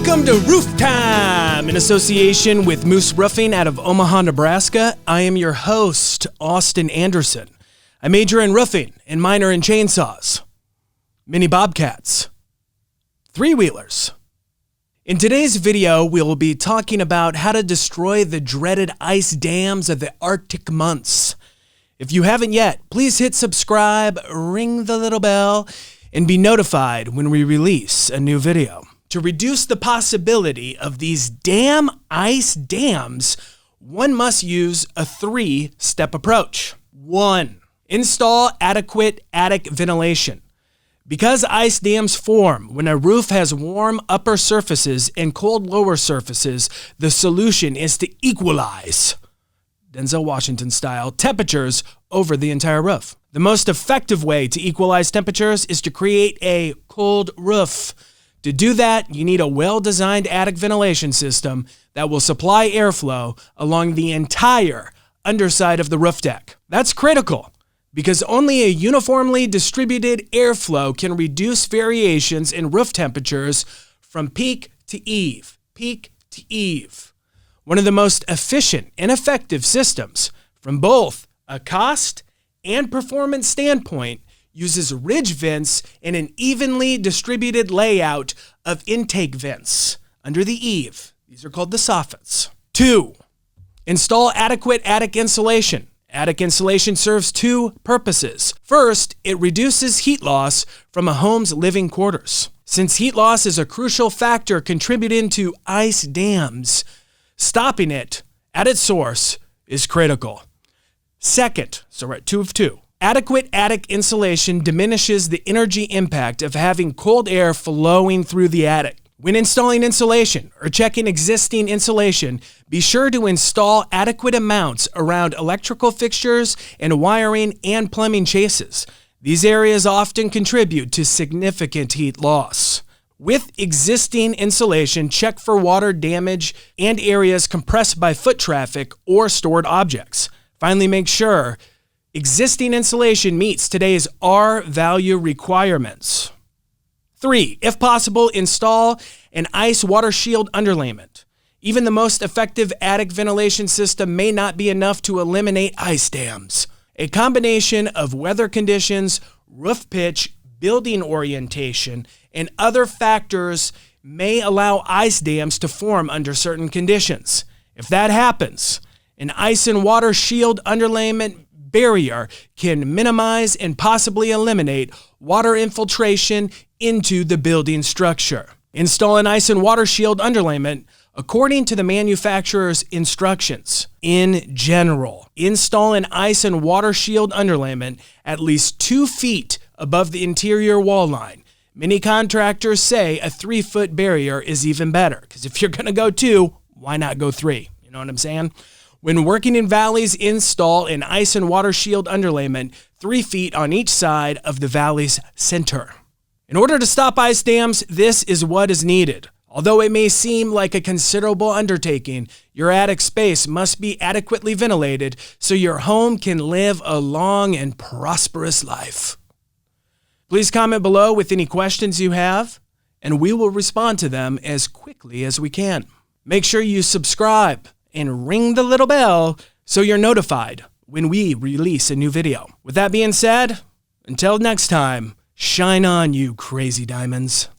Welcome to Roof Time, in association with Moose Roofing out of Omaha, Nebraska. I am your host, Austin Anderson. I major in roofing and minor in chainsaws, mini bobcats, three-wheelers. In today's video, we will be talking about how to destroy the dreaded ice dams of the Arctic months. If you haven't yet, please hit subscribe, ring the little bell, and be notified when we release a new video. To reduce the possibility of these damn ice dams, one must use a three-step approach. 1. Install adequate attic ventilation. Because ice dams form when a roof has warm upper surfaces and cold lower surfaces, the solution is to equalize, Denzel Washington style, temperatures over the entire roof. The most effective way to equalize temperatures is to create a cold roof. To do that, you need a well-designed attic ventilation system that will supply airflow along the entire underside of the roof deck. That's critical because only a uniformly distributed airflow can reduce variations in roof temperatures from peak to eave. Peak to eave. One of the most efficient and effective systems from both a cost and performance standpoint uses ridge vents and an evenly distributed layout of intake vents under the eave. These are called the soffits. 2. Install adequate attic insulation. Attic insulation serves two purposes. First, it reduces heat loss from a home's living quarters. Since heat loss is a crucial factor contributing to ice dams, stopping it at its source is critical. Second, so we're at 2 of 2. Adequate attic insulation diminishes the energy impact of having cold air flowing through the attic. When installing insulation or checking existing insulation, be sure to install adequate amounts around electrical fixtures and wiring and plumbing chases. These areas often contribute to significant heat loss. With existing insulation, check for water damage and areas compressed by foot traffic or stored objects. Finally, make sure existing insulation meets today's R value requirements. 3. If possible, install an ice water shield underlayment. Even the most effective attic ventilation system may not be enough to eliminate ice dams. A combination of weather conditions, roof pitch, building orientation, and other factors may allow ice dams to form under certain conditions. If that happens, an ice and water shield underlayment barrier can minimize and possibly eliminate water infiltration into the building structure. Install an ice and water shield underlayment according to the manufacturer's instructions. In general, install an ice and water shield underlayment at least 2 feet above the interior wall line. Many contractors say a 3-foot barrier is even better, because if you're going to go 2, why not go 3? You know what I'm saying? When working in valleys, install an ice and water shield underlayment 3 feet on each side of the valley's center. In order to stop ice dams, this is what is needed. Although it may seem like a considerable undertaking, your attic space must be adequately ventilated so your home can live a long and prosperous life. Please comment below with any questions you have, and we will respond to them as quickly as we can. Make sure you subscribe and ring the little bell so you're notified when we release a new video. With that being said, until next time, shine on, you crazy diamonds.